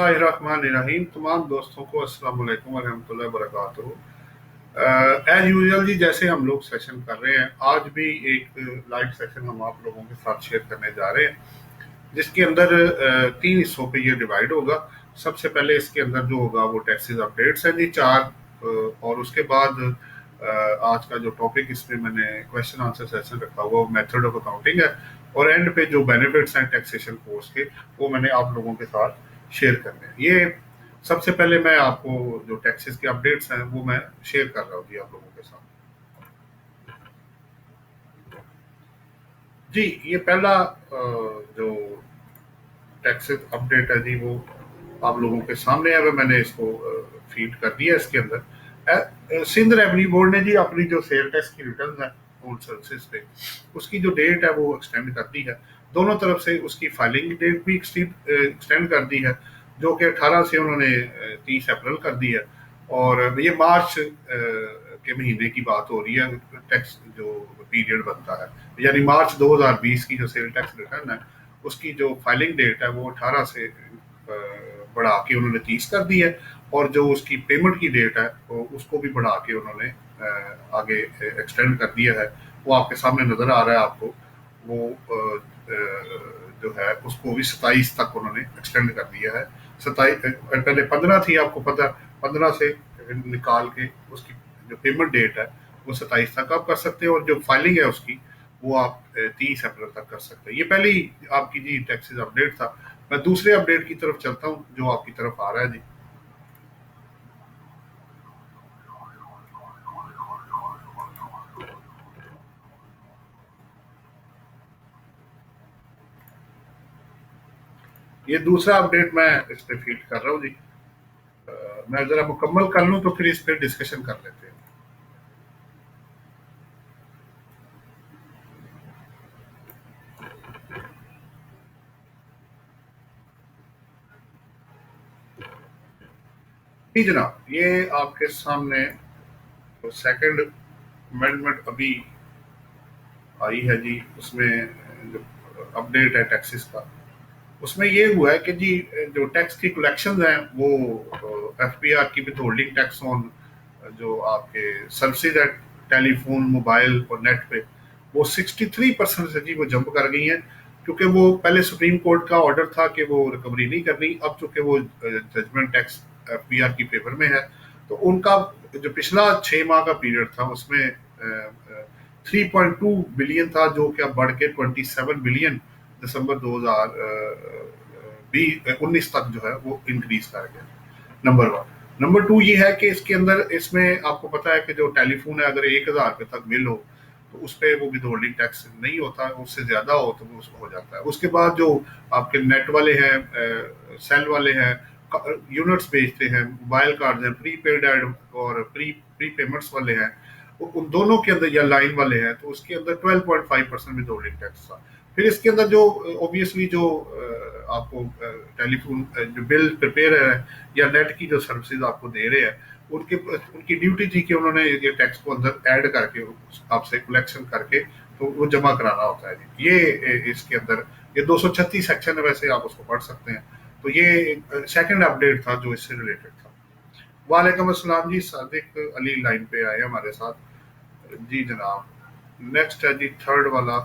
बिस्मिल्लाहिर्रहमानिर्रहीम। तमाम दोस्तों को अस्सलाम वालेकुम वरहमतुल्लाहि वबरकातुहू। एज यूजुअल जी, जैसे हम लोग सेशन कर रहे हैं, आज भी एक लाइव सेशन हम आप लोगों के साथ शेयर करने जा रहे हैं, जिसके अंदर तीन हिस्सों पे ये डिवाइड होगा। सबसे पहले इसके अंदर जो होगा वो टैक्सेस अपडेट्स हैं जी, चार। और उसके बाद आज का जो टॉपिक इसमें मैंने क्वेश्चन आंसर सेशन रखा हुआ वो मेथड ऑफ अकाउंटिंग है। और एंड पे जो बेनिफिट्स हैं टैक्सेशन कोर्स के, वो मैंने आप लोगों के साथ शेयर करने हैं। ये सबसे पहले मैं आपको जो टैक्सेस के अपडेट्स हैं वो मैं शेयर कर रहा हूँ जी आप लोगों के साथ। जी, ये पहला जो टैक्सेस अपडेट है जी, वो आप लोगों के सामने है। मैंने इसको फीड कर दिया। इसके अंदर सिंध रेवेन्यू बोर्ड ने जी अपनी जो सेल टैक्स की रिटर्न है फूड सर्विसेज पे, उसकी जो डेट है वो एक्सटेंड कर दी है। दोनों तरफ से उसकी फाइलिंग डेट भी एक्सटेंड कर दी है, जो कि 18 से उन्होंने 30 अप्रैल कर दी है। और ये मार्च के महीने की बात हो रही है। टैक्स जो पीरियड बनता है, यानी मार्च 2020 की जो सेल टैक्स रिटर्न है, उसकी जो फाइलिंग डेट है वो 18 से बढ़ा के उन्होंने 30 कर दी है। और जो उसकी पेमेंट की डेट है तो उसको भी बढ़ा के उन्होंने आगे एक्सटेंड कर दिया है। वो आपके सामने नजर आ रहा है आपको। वो जो है उसको भी 27 तक उन्होंने एक्सटेंड कर दिया है। 27 पहले 15 थी, आपको पता। 15 से निकाल के उसकी जो पेमेंट डेट है वो 27 तक आप कर सकते हैं, और जो फाइलिंग है उसकी वो आप 30 अप्रैल तक कर सकते हैं। ये पहली आपकी जी टैक्सेस अपडेट था। मैं दूसरे अपडेट की तरफ चलता हूँ जो आपकी तरफ आ रहा है जी। ये दूसरा अपडेट मैं इस पे फीड कर रहा हूँ जी। मैं जरा मुकम्मल कर लूँ तो फिर इस पे डिस्कशन कर लेते हैं। जी जनाब, ये आपके सामने तो सेकंड अमेंडमेंट अभी आई है जी। उसमें जो अपडेट है टैक्सेस का, उसमें ये हुआ है कि जी जो टैक्स की कलेक्शन हैं वो एफपीआर की विद होल्डिंग टैक्स ऑन जो आपके सर्विसेज है, टेलीफोन, मोबाइल और नेट पे, वो 63% से जी वो जंप कर गई हैं। क्योंकि वो पहले सुप्रीम कोर्ट का ऑर्डर था कि वो रिकवरी नहीं करनी। अब चूंकि वो जजमेंट टैक्स एफपीआर की फेवर में है, तो उनका जो पिछला 6 माह का पीरियड था उसमें 3.2 बिलियन था, जो कि अब बढ़ के 27 बिलियन दिसंबर 2019 तक जो है वो इंक्रीज कर गया। Number one. नंबर टू ये है कि इसके अंदर इसमें आपको पता है कि जो टेलीफोन है, अगर 1,000 रुपये तक बिल हो तो उस पर वो विद होल्डिंग टैक्स नहीं होता, उससे ज्यादा हो तो वो हो जाता है। उसके बाद जो आपके नेट वाले हैं, सेल वाले हैं, यूनिट्स बेचते हैं, मोबाइल कार्ड हैं, प्रीपेड एड और प्री पेमेंट्स वाले हैं, उन दोनों के अंदर, या लाइन वाले हैं, तो उसके अंदर 12.5% विद होल्डिंग टैक्स था। फिर इसके अंदर जो ऑब्वियसली जो आपको टेलीफोन जो बिल प्रिपेयर है या नेट की जो सर्विसेज आपको दे रहे हैं, उनके उनकी ड्यूटी थी कि उन्होंने ये टैक्स को अंदर ऐड करके आपसे कलेक्शन करके तो वो जमा कराना होता है। ये इसके अंदर ये 236 सेक्शन है, वैसे आप उसको पढ़ सकते हैं। तो ये सेकंड अपडेट था जो इससे रिलेटेड था। वालेकुम अस्सलाम जी, सादिक अली लाइन पे आए हमारे साथ। जी जनाब, नेक्स्ट है जी थर्ड वाला।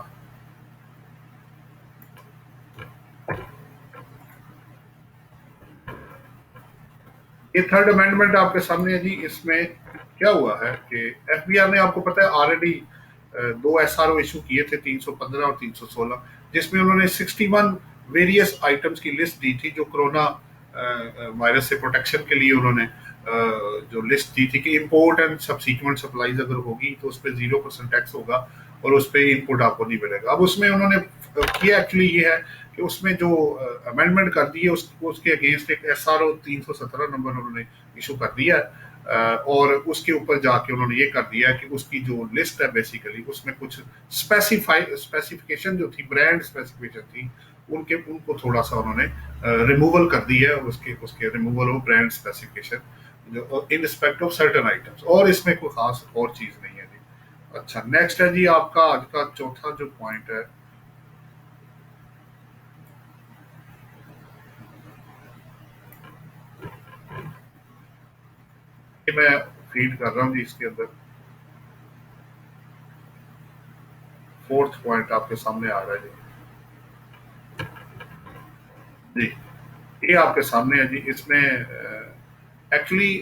ये थर्ड अमेंडमेंट आपके सामने है जी। इसमें क्या हुआ है कि एफबीआर ने, आपको पता है, ऑलरेडी 2 एसआरओ इशू किए थे, 315 और 316, जिसमें उन्होंने 61 वेरियस आइटम्स की लिस्ट दी थी, जो कोरोना वायरस से प्रोटेक्शन के लिए उन्होंने जो लिस्ट दी थी कि इम्पोर्ट एंड सब्सिक्वेंट सप्लाईज अगर होगी तो उस पर 0% टैक्स होगा और उस पर इनपुट आपको नहीं मिलेगा। अब उसमें उन्होंने किया एक्चुअली ये है कि उसमें जो अमेंडमेंट कर दी है उसके अगेंस्ट एक एसआरओ 317 नंबर उन्होंने इशू कर दिया है। और उसके ऊपर जाके उन्होंने ये कर दिया है कि उसकी जो लिस्ट है बेसिकली उसमें कुछ स्पेसिफिकेशन जो थी, ब्रांड स्पेसिफिकेशन थी, उनके उनको थोड़ा सा उन्होंने रिमूवल कर दी है। उसके उसके रिमूवल ऑफ ब्रांड स्पेसिफिकेशन जो in respect of certain items, और इसमें कोई खास और चीज नहीं है जी। अच्छा, नेक्स्ट है जी आपका आज का चौथा जो पॉइंट है। ये मैं फीड कर रहा हूँ जी इसके अंदर। फोर्थ पॉइंट आपके सामने आ रहा है जी। ये आपके सामने है जी। इसमें एक्चुअली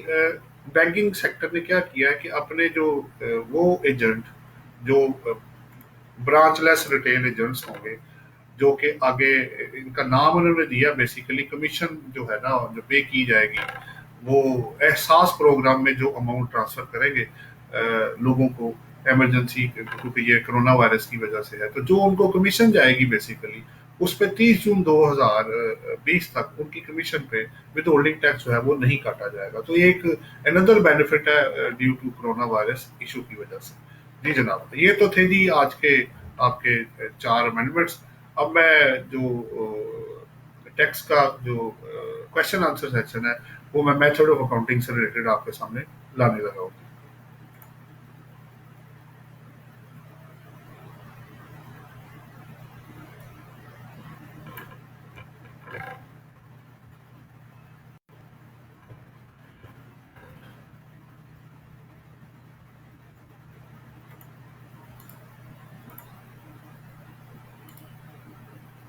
बैंकिंग सेक्टर ने क्या किया है कि अपने जो वो एजेंट जो ब्रांचलेस रिटेल एजेंट्स होंगे, जो कि आगे इनका नाम उन्होंने दिया बेसिकली कमीशन जो है ना जो पे की जाएगी, वो एहसास प्रोग्राम में जो अमाउंट ट्रांसफर करेंगे लोगों को इमरजेंसी, क्योंकि ये कोरोना वायरस की वजह से है, तो जो उनको कमीशन जाएगी बेसिकली उस पे 30 जून 2020 तक उनकी कमीशन पे विद होल्डिंग टैक्स जो है वो नहीं काटा जाएगा। तो ये एक अनदर बेनिफिट है due to corona virus issue की वजह से। जी जनाब, ये तो थे जी आज के आपके चार अमेंडमेंट्स। अब मैं जो टैक्स का जो क्वेश्चन आंसर सेक्शन है वो मैं मेथड ऑफ अकाउंटिंग से रिलेटेड आपके सामने लाने लगा हूँ।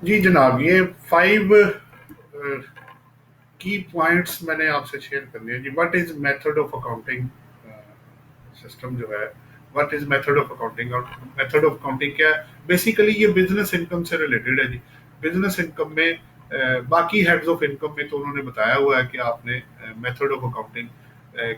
जी जनाब, ये 5 की पॉइंट्स मैंने आपसे शेयर कर लिया जी। What is method of accounting system जो है, what is method of accounting, और मेथड ऑफ अकाउंटिंग क्या है। बेसिकली ये बिजनेस इनकम से रिलेटेड है जी। बिजनेस इनकम में बाकी हेड्स ऑफ इनकम में तो उन्होंने बताया हुआ है कि आपने मेथड ऑफ अकाउंटिंग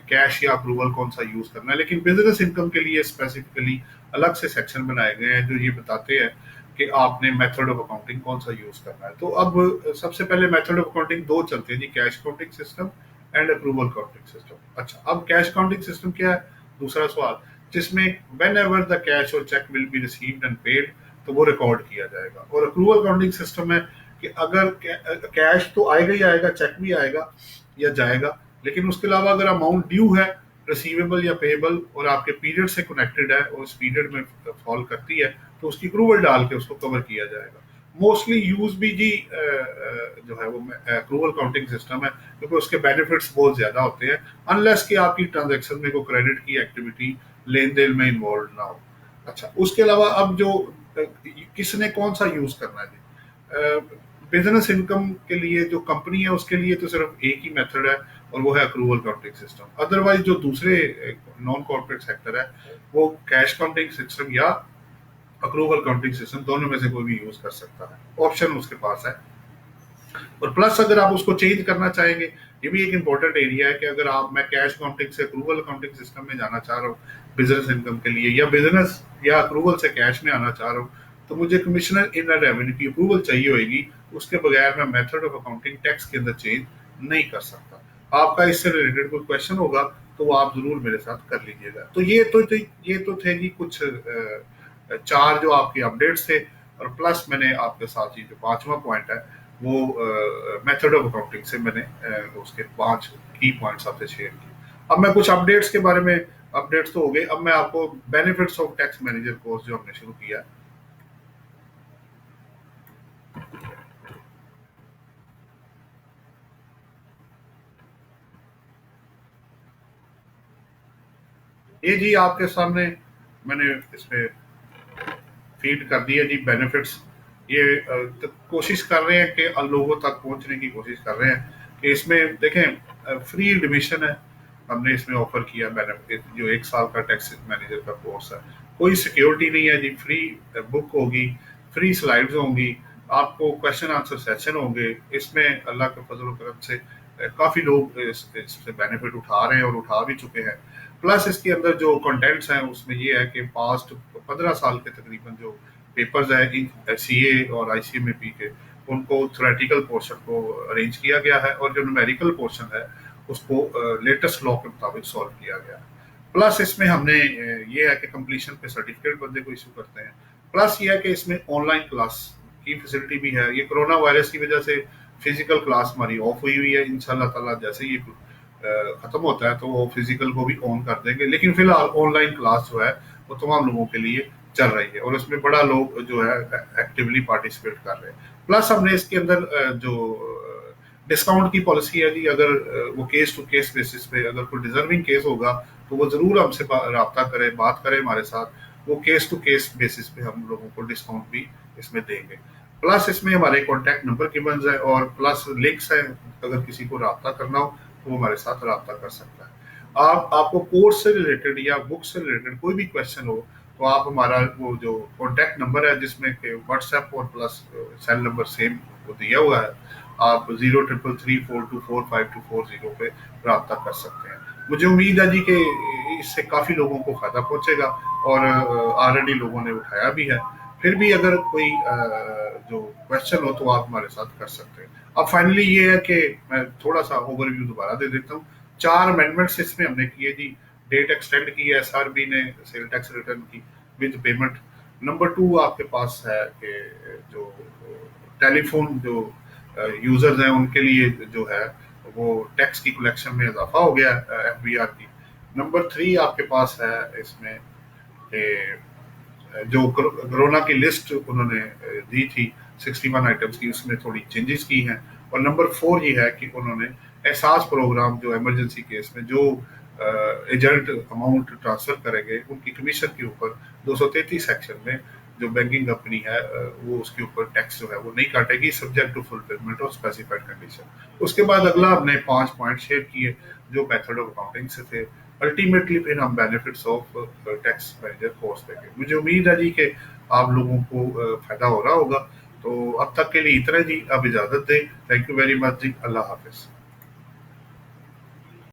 कैश या अप्रूवल कौन सा यूज करना है, लेकिन बिजनेस इनकम के लिए स्पेसिफिकली अलग से सेक्शन बनाए गए हैं जो ये बताते हैं कि आपने मेथड ऑफ अकाउंटिंग कौन सा यूज करना है। तो अब सबसे पहले मेथड ऑफ अकाउंटिंग दो चलते हैं जी, cash counting system and approval counting system. अच्छा, अब कैश काउंटिंग सिस्टम क्या है, दूसरा सवाल, जिसमें व्हेन एवर द कैश और cheque will be received and paid, तो वो रिकॉर्ड किया जाएगा। और अप्रूवल काउंटिंग सिस्टम है कि अगर कैश तो आएगा ही आएगा, चेक भी आएगा या जाएगा, लेकिन उसके अलावा अगर अमाउंट ड्यू है, रिसीवेबल या पेएबल, और आपके पीरियड से कनेक्टेड है और उस पीरियड में फॉल करती है, तो उसकी अप्रूवल डाल के उसको कवर किया जाएगा। मोस्टली यूज भी जी जो है वो अप्रूवल काउंटिंग सिस्टम है, क्योंकि उसके बेनिफिट्स बहुत ज्यादा होते हैं, अनलेस कि आपकी ट्रांजैक्शन में कोई क्रेडिट की एक्टिविटी लेन देन में इन्वॉल्व ना हो। अच्छा, उसके अलावा अब जो किसने कौन सा यूज करना है जी, बिजनेस इनकम के लिए जो कंपनी है उसके लिए तो सिर्फ एक ही मेथड है, और वो है अक्रूवल काउंटिंग सिस्टम। अदरवाइज जो दूसरे नॉन कॉर्पोरेट सेक्टर है वो कैश काउंटिंग सिस्टम या अक्रूवल काउंटिंग सिस्टम, दोनों में से कोई भी यूज कर सकता है, ऑप्शन उसके पास है। और प्लस अगर आप उसको चेंज करना चाहेंगे, ये भी एक इंपॉर्टेंट एरिया है कि अगर आप मैं कैश काउंटिंग से अप्रूवल काउंटिंग सिस्टम में जाना चाह रहा हूँ बिजनेस इनकम के लिए, या बिजनेस या अप्रूवल से कैश में आना चाह रहा हूँ, तो मुझे कमिश्नर इन रेवेन्यू की अप्रूवल चाहिए होगी। उसके बगैर मैं मेथड ऑफ अकाउंटिंग टैक्स के अंदर चेंज नहीं कर सकता। आपका इससे रिलेटेड कोई क्वेश्चन होगा तो वो आप जरूर मेरे साथ कर लीजिएगा। तो ये तो थे जी कुछ चार जो आपके अपडेट्स थे, और प्लस मैंने आपके साथ ही जो पांचवा पॉइंट है वो मेथड ऑफ अकाउंटिंग से मैंने उसके 5 की पॉइंट्स आपसे शेयर किए। अब मैं कुछ अपडेट्स के बारे में, अपडेट्स तो हो गए, अब मैं आपको benefits of tax manager course जो हमने शुरू किया, ये जी आपके सामने मैंने इसमें फीड कर दिया जी बेनिफिट्स। ये तो कोशिश कर रहे हैं कि लोगों तक पहुंचने की कोशिश कर रहे हैं कि इसमें देखें फ्री एडमिशन है, हमने इसमें ऑफर किया बेनिफिट जो 1 साल का टैक्स मैनेजर का कोर्स है। कोई सिक्योरिटी नहीं है जी, फ्री बुक होगी, फ्री स्लाइड्स होंगी, आपको क्वेश्चन आंसर सेशन होंगे। इसमें अल्लाह के फजल करम से काफ़ी लोग इससे बेनिफिट उठा रहे हैं और उठा भी चुके हैं। प्लस इसके अंदर जो कंटेंट्स हैं उसमें ये है कि पास्ट 15 साल के तकरीबन जो पेपर्स है सीए और आईसीएमएपी के, उनको थ्योरेटिकल पोर्शन को अरेंज किया गया है, और जो न्यूमेरिकल पोर्शन है उसको लेटेस्ट लॉ के मुताबिक सॉल्व किया गया है। प्लस इसमें हमने ये है कि कंप्लीशन पे सर्टिफिकेट बंदे को इशू करते हैं। प्लस ये है कि इसमें ऑनलाइन क्लास की फैसिलिटी भी है। ये कोरोना वायरस की वजह से फिजिकल क्लास हमारी ऑफ हुई हुई है, इंशाल्लाह ताला जैसे ये खत्म होता है तो वो फिजिकल को भी ऑन कर देंगे, लेकिन फिलहाल ऑनलाइन क्लास जो है वो तमाम लोगों के लिए चल रही है, और इसमें बड़ा लोग जो है एक्टिवली पार्टिसिपेट कर रहे हैं। प्लस हमने इसके अंदर जो डिस्काउंट की पॉलिसी है जी, अगर वो केस टू केस बेसिस पे अगर कोई डिजर्विंग केस होगा तो वो ज़रूर हमसे रब्ता करे, बात करे हमारे साथ। वो केस टू केस बेसिस पे हम लोगों को डिस्काउंट भी इसमें देंगे। प्लस इसमें हमारे कॉन्टैक्ट नंबर गिवन्स है और प्लस लिंक्स हैं, अगर किसी को रब्ता करना हो तो वो हमारे साथ रब्ता कर सकता है। आप आपको कोर्स से रिलेटेड या बुक से रिलेटेड कोई भी क्वेश्चन हो तो आप हमारा वो जो कॉन्टैक्ट नंबर है जिसमें कि व्हाट्सएप और प्लस सेल नंबर सेम वो दिया हुआ है, आप 03334245 पे रब्ता कर सकते हैं। मुझे उम्मीद है जी कि इससे काफ़ी लोगों को फ़ायदा पहुंचेगा और ऑलरेडी लोगों ने उठाया भी है। फिर भी अगर कोई जो क्वेश्चन हो तो आप हमारे साथ कर सकते हैं। अब फाइनली ये है कि मैं थोड़ा सा ओवरव्यू दोबारा दे देता हूँ। 4 अमेंडमेंट्स इसमें हमने किए जी। डेट एक्सटेंड की है एसआरबी ने सेल टैक्स रिटर्न की विद पेमेंट। नंबर 2 आपके पास है कि जो टेलीफोन जो यूजर्स हैं उनके लिए जो है वो टैक्स की कलेक्शन में इजाफा हो गया एफबीआर की। नंबर 3 आपके पास है इसमें कि जो कोरोना की लिस्ट उन्होंने दी थी 61 आइटम्स की, उसमें थोड़ी चेंजेस की हैं। और नंबर 4 ये है कि उन्होंने एहसास प्रोग्राम जो इमरजेंसी केस में जो एजेंट अमाउंट ट्रांसफर करेंगे उनकी कमीशन के ऊपर 233 सेक्शन में जो बैंकिंग कंपनी है वो उसके ऊपर टैक्स जो है वो नहीं काटेगी subject to fulfilment of specified condition. उसके बाद अगला हमने 5 पॉइंट शेयर किए जो मेथड ऑफ अकाउंटिंग से थे। अल्टीमेटली फिर हम benefits of tax manager course देंगे। मुझे उम्मीद है जी कि आप लोगों को फायदा हो रहा होगा। तो अब तक के लिए इतना जी, अब इजाजत दें। थैंक यू वेरी मच जी, अल्लाह हाफिज।